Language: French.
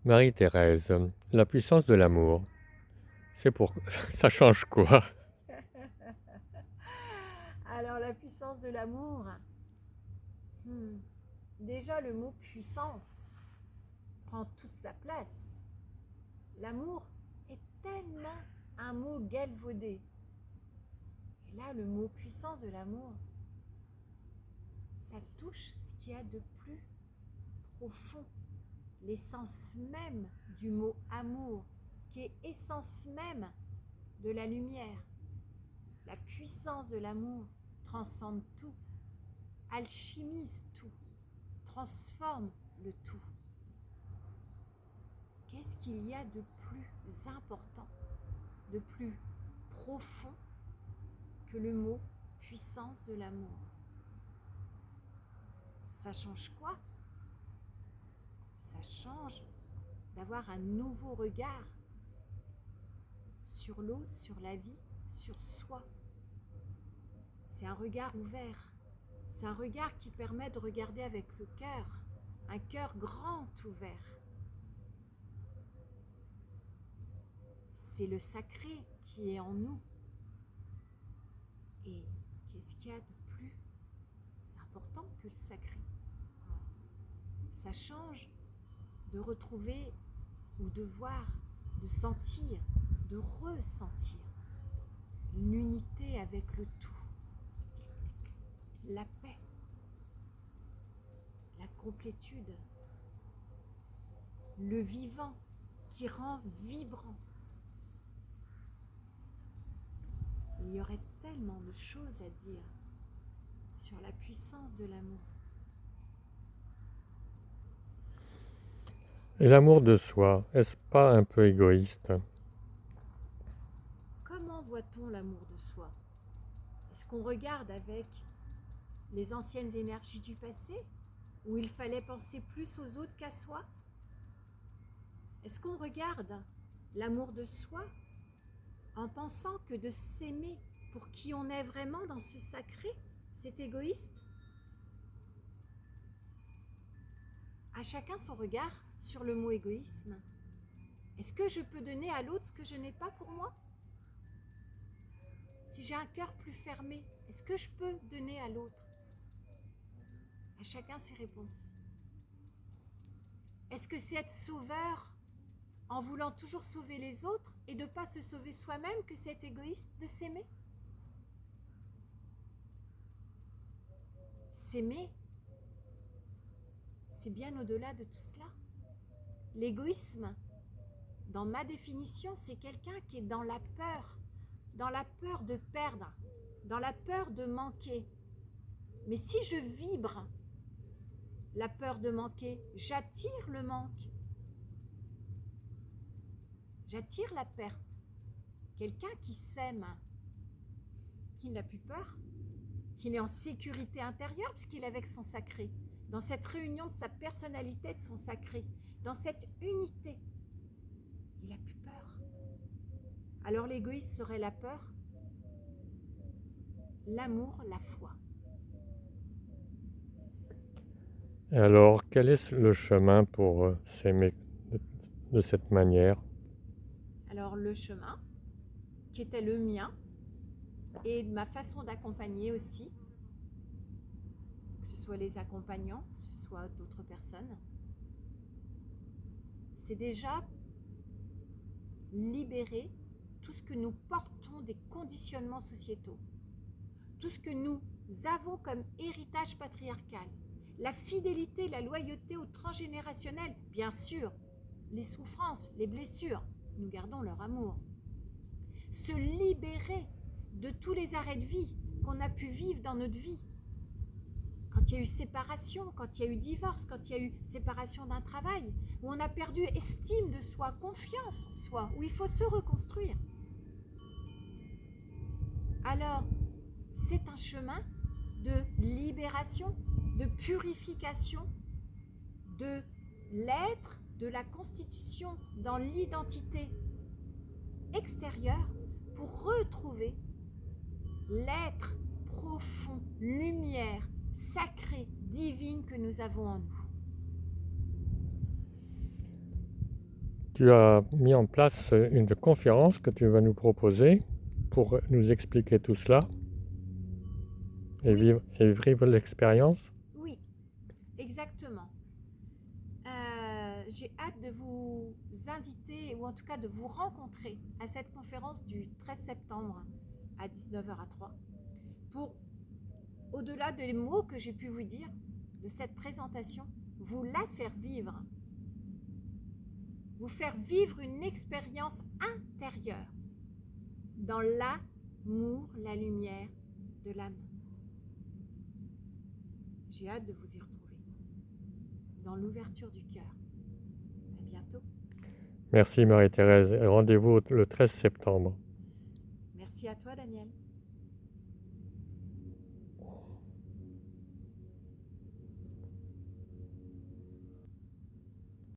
Marie-Thérèse, la puissance de l'amour, c'est pour... ça change quoi? Alors, la puissance de l'amour. Hmm. Déjà, le mot puissance prend toute sa place. L'amour est tellement un mot galvaudé. Et là, le mot puissance de l'amour, ça touche ce qu'il y a de plus profond, l'essence même du mot amour, qui est essence même de la lumière. La puissance de l'amour transcende tout, alchimise tout, transforme le tout. Qu'est-ce qu'il y a de plus important, de plus profond que le mot puissance de l'amour? Ça change quoi? Ça change d'avoir un nouveau regard sur l'autre, sur la vie, sur soi. C'est un regard ouvert. C'est un regard qui permet de regarder avec le cœur, un cœur grand ouvert. C'est le sacré qui est en nous. Et qu'est-ce qu'il y a de plus important que le sacré? Ça change de retrouver ou de voir, de sentir, de ressentir une unité avec le tout, la paix, la complétude, le vivant qui rend vibrant. Il y aurait tellement de choses à dire sur la puissance de l'amour. Et l'amour de soi, est-ce pas un peu égoïste? Comment voit-on l'amour de soi? Est-ce qu'on regarde avec les anciennes énergies du passé, où il fallait penser plus aux autres qu'à soi? Est-ce qu'on regarde l'amour de soi en pensant que de s'aimer pour qui on est vraiment dans ce sacré, c'est égoïste? À chacun son regard sur le mot égoïsme. Est-ce que je peux donner à l'autre ce que je n'ai pas pour moi? Si j'ai un cœur plus fermé, est-ce que je peux donner à l'autre? À chacun ses réponses. Est-ce que c'est être sauveur en voulant toujours sauver les autres et de ne pas se sauver soi-même que c'est égoïste de s'aimer? S'aimer, c'est bien au-delà de tout cela. L'égoïsme, dans ma définition, c'est quelqu'un qui est dans la peur de perdre, dans la peur de manquer. Mais si je vibre la peur de manquer, j'attire le manque, j'attire la perte. Quelqu'un qui s'aime, qui n'a plus peur, qu'il est en sécurité intérieure puisqu'il est avec son sacré, dans cette réunion de sa personnalité, de son sacré, dans cette unité, il n'a plus peur. Alors l'égoïsme serait la peur, l'amour, la foi. Et alors, quel est le chemin pour s'aimer de cette manière? Alors le chemin, qui était le mien, et ma façon d'accompagner aussi, que ce soit les accompagnants, que ce soit d'autres personnes, c'est déjà libérer tout ce que nous portons des conditionnements sociétaux, tout ce que nous avons comme héritage patriarcal, la fidélité, la loyauté au transgénérationnel, bien sûr, les souffrances, les blessures, nous gardons leur amour. Se libérer de tous les arrêts de vie qu'on a pu vivre dans notre vie. Quand il y a eu séparation, quand il y a eu divorce, quand il y a eu séparation d'un travail, où on a perdu estime de soi, confiance en soi, où il faut se reconstruire. Alors, c'est un chemin de libération, de purification, de l'être, de la constitution dans l'identité extérieure pour retrouver l'être profond, lumière, sacrée, divine que nous avons en nous. tu as mis en place une conférence que tu vas nous proposer pour nous expliquer tout cela et Oui. vivre l'expérience. Oui, exactement. J'ai hâte de vous inviter, ou en tout cas de vous rencontrer à cette conférence du 13 septembre à 19h03 pour, au-delà des mots que j'ai pu vous dire, de cette présentation, vous la faire vivre. Vous faire vivre une expérience intérieure dans l'amour, la lumière de l'âme. J'ai hâte de vous y retrouver dans l'ouverture du cœur. À bientôt. Merci Marie-Thérèse. Rendez-vous le 13 septembre. Merci à toi, Daniel.